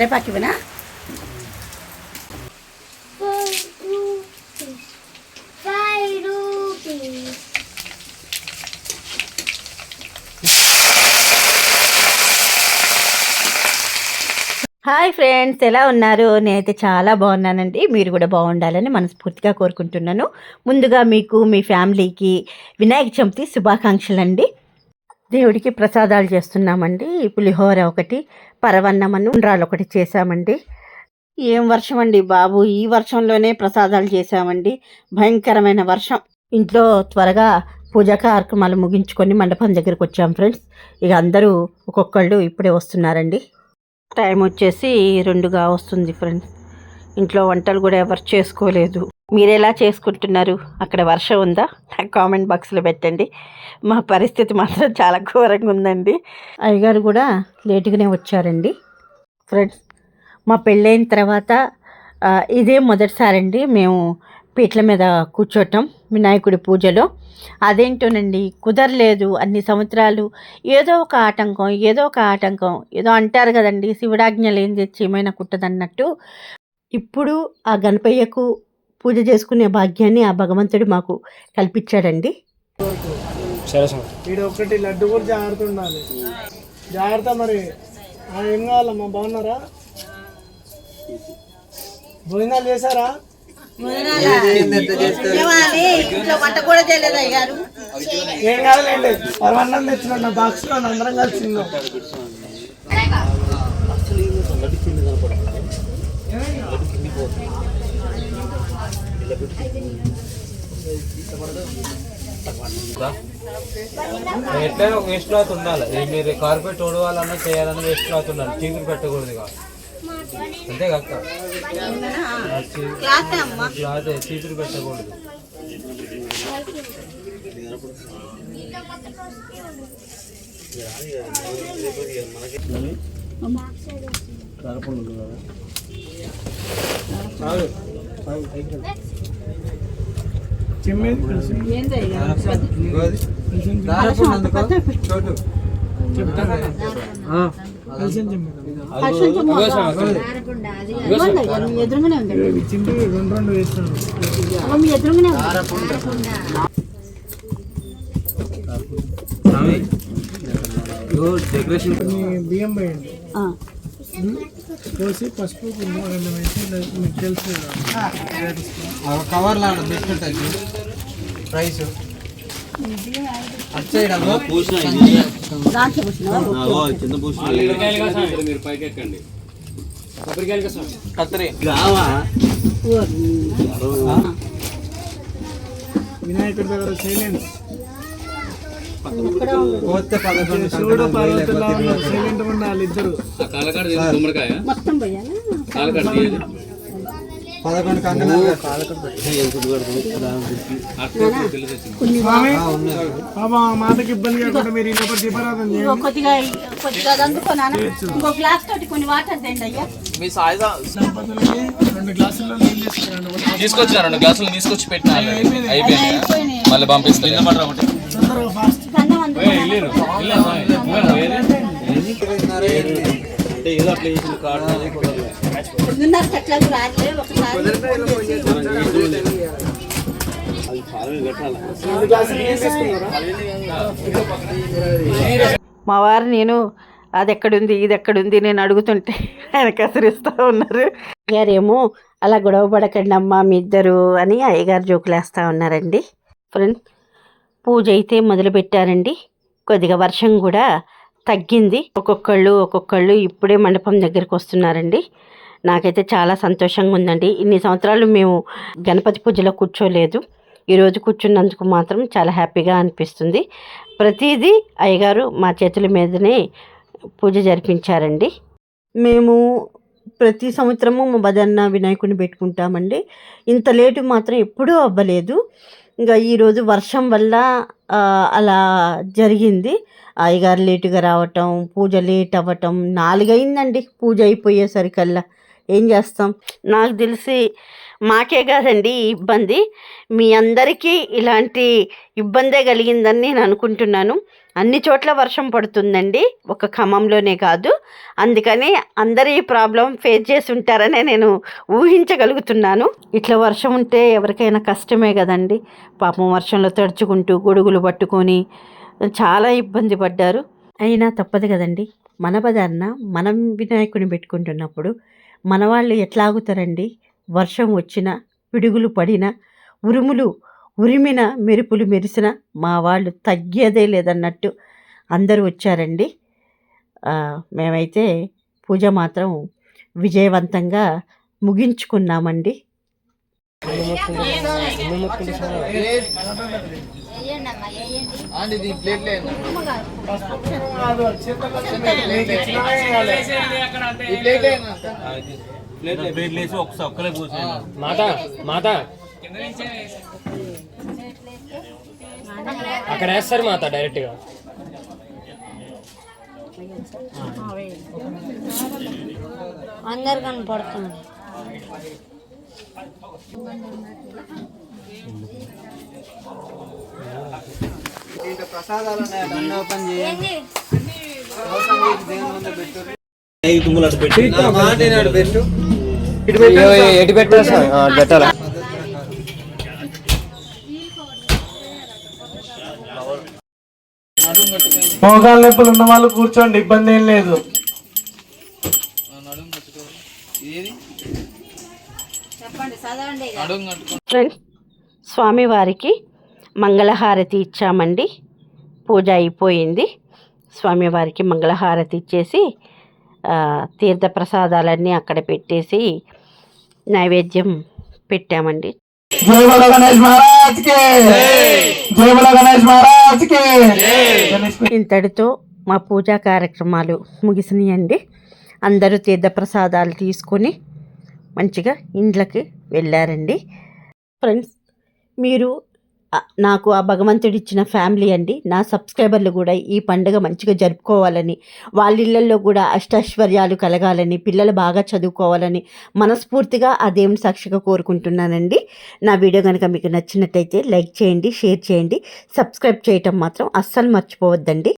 రేపాకి ఇవ్వనా? Hi friends, ఎలా ఉన్నారు? నేనైతే చాలా బాగున్నానండి. మీరు కూడా బాగుండాలని మనస్ఫూర్తిగా కోరుకుంటున్నాను. ముందుగా మీకు, మీ ఫ్యామిలీకి వినాయక చవితి శుభాకాంక్షలు అండి. దేవుడికి ప్రసాదాలు చేస్తున్నామండి. పులిహోర ఒకటి, పరవన్నమను, ఉండ్రాలు ఒకటి చేశామండి. ఏం వర్షం అండి బాబు, ఈ వర్షంలోనే ప్రసాదాలు చేశామండి. భయంకరమైన వర్షం. ఇంట్లో త్వరగా పూజా కార్యక్రమాలు ముగించుకొని మండపం దగ్గరికి వచ్చాం ఫ్రెండ్స్. ఇక అందరూ ఒక్కొక్కళ్ళు ఇప్పుడే వస్తున్నారండి. టైం వచ్చేసి 2గా వస్తుంది ఫ్రెండ్స్. ఇంట్లో వంటలు కూడా ఎవరు చేసుకోలేదు. మీరు ఎలా చేసుకుంటున్నారు? అక్కడ వర్షం ఉందా? నాకు కామెంట్ బాక్స్లో పెట్టండి. మా పరిస్థితి మాత్రం చాలా ఘోరంగా ఉందండి. అయ్యగారు కూడా లేటుగానే వచ్చారండి ఫ్రెండ్స్. మా పెళ్ళైన తర్వాత ఇదే మొదటిసారండి మేము పీటల మీద కూర్చోటం వినాయకుడి పూజలో. అదేంటోనండి కుదరలేదు. అన్ని సంవత్సరాలు ఏదో ఒక ఆటంకం ఏదో అంటారు కదండి, శివుడాజ్ఞ లేనిదే చీమైనా కుట్టదన్నట్టు. ఇప్పుడు ఆ గణపయ్యకు పూజ చేసుకునే భాగ్యాన్ని ఆ భగవంతుడు మాకు కల్పించాడండి. ఒకటి లడ్డు కూడా జాగ్రత్త ఉండాలి. జాగ్రత్త. మరి ఏం కావాలమ్మా? బాగున్నారా? భోజనాలు చేశారా? ఏం కాదులేండి, పరవన్నం తెచ్చిన బాక్స్ లో అందరం కలిసి ఎట్లయినా ఒక వేస్ట్ క్లాత్ ఉండాలి. మీరు కార్పెట్ ఓడవాలన్నా చేయాలన్నా వేస్ట్ క్లాత్ ఉండాలి. చీకులు పెట్టకూడదు కాదు, అంతే కాక క్లాత్ చీకులు పెట్టకూడదు. డెకరేషన్ బియ్యం పోయండి, కోసి పసుపు కుంకుమ వేసి మీకు తెలుసు కవర్లా బిస్కెట్ ప్రైస్ వినాయకుడి దగ్గర చేయలేను. శివుడు పార్వతులా సైలెంట్ ఉండాలి ఇద్దరు. 11 కంకణాలు బాబా మాటకి ఇబ్బంది కాకుండా మీరు ఇంకొక దీపారాధన దంపతులకి 2 గ్లాసుల్లో నీళ్ళు తీసుకొచ్చిన 2 గ్లాసులు తీసుకొచ్చి పెట్టిన అయిపోయింది. మళ్ళీ పంపిస్తాను. మా వారు నేను అది ఎక్కడుంది ఇది ఎక్కడుంది నేను అడుగుతుంటే ఆయన కసిరిస్తూ ఉన్నారు. అయ్యారేమో అలా గొడవ పడకండి అమ్మా మీ ఇద్దరు అని అయ్యగారు జోకులేస్తూ ఉన్నారండి. ఫ్రెండ్, పూజ అయితే మొదలుపెట్టారండి. కొద్దిగా వర్షం కూడా తగ్గింది. ఒక్కొక్కళ్ళు ఇప్పుడే మండపం దగ్గరికి వస్తున్నారండి. నాకైతే చాలా సంతోషంగా ఉందండి. ఇన్ని సంవత్సరాలు మేము గణపతి పూజలో కూర్చోలేదు. ఈరోజు కూర్చున్నందుకు మాత్రం చాలా హ్యాపీగా అనిపిస్తుంది. ప్రతిదీ అయ్యగారు మా చేతుల మీదనే పూజ జరిపించారండి. మేము ప్రతి సంవత్సరము మా బదన్న వినాయకుడిని పెట్టుకుంటామండి. ఇంత లేటు మాత్రం ఎప్పుడూ అవ్వలేదు. ఇంకా ఈరోజు వర్షం వల్ల అలా జరిగింది. అయ్యగారు లేటుగా రావటం, పూజ లేట్ అవ్వటం, 4 అయిందండి పూజ అయిపోయేసరికల్లా. ఏం చేస్తాం. నాకు తెలిసి మాకే కాదండి ఈ ఇబ్బంది, మీ అందరికీ ఇలాంటి ఇబ్బందే కలిగిందని నేను అనుకుంటున్నాను. అన్ని చోట్ల వర్షం పడుతుందండి, ఒక ఖమ్మంలోనే కాదు. అందుకని అందరూ ఈ ప్రాబ్లం ఫేస్ చేసి ఉంటారనే నేను ఊహించగలుగుతున్నాను. ఇట్లా వర్షం ఉంటే ఎవరికైనా కష్టమే కదండి. పాపం వర్షంలో తడుచుకుంటూ గొడుగులు పట్టుకొని చాలా ఇబ్బంది పడ్డారు. అయినా తప్పదు కదండి, మన బదాన్న మనం వినాయకుని పెట్టుకుంటున్నప్పుడు మన వాళ్ళు ఎట్లా ఆగుతారండి. వర్షం వచ్చిన, పిడుగులు పడిన, ఉరుములు ఉరిమిన, మెరుపులు మెరిసిన మా వాళ్ళు తగ్గేదే లేదన్నట్టు అందరూ వచ్చారండి. మేమైతే పూజ మాత్రం విజయవంతంగా ముగించుకున్నామండి. మాత అక్కడ వేస్తారు మాత డైరెక్ట్గా. అందరు కనపడుతుంది. ఎటు పెట్టాలి సార్? పెట్టాలా? మోకాళ్ళ నొప్పులు ఉన్న వాళ్ళు కూర్చోండి, ఇబ్బంది ఏం లేదు. ఫ్రెండ్స్, స్వామివారికి మంగళహారతి ఇచ్చామండి. పూజ అయిపోయింది. స్వామివారికి మంగళహారతి ఇచ్చేసి తీర్థ ప్రసాదాలన్నీ అక్కడ పెట్టేసి నైవేద్యం పెట్టామండి. ఇంతటితో మా పూజా కార్యక్రమాలు ముగిసినాయండి. అందరూ తీర్థ ప్రసాదాలు తీసుకొని మంచిగా ఇండ్లకి వెళ్ళారండి. ఫ్రెండ్స్, మీరు నాకు ఆ భగవంతుడు ఇచ్చిన ఫ్యామిలీ అండి. నా సబ్స్క్రైబర్లు కూడా ఈ పండుగ మంచిగా జరుపుకోవాలని, వాళ్ళ ఇళ్ళల్లో కూడా అష్టైశ్వర్యాలు కలగాలని, పిల్లలు బాగా చదువుకోవాలని మనస్ఫూర్తిగా ఆ దేవుని సాక్షిగా కోరుకుంటున్నానండి. నా వీడియో కనుక మీకు నచ్చినట్టయితే లైక్ చేయండి, షేర్ చేయండి, సబ్స్క్రైబ్ చేయటం మాత్రం అస్సలు మర్చిపోవద్దండి.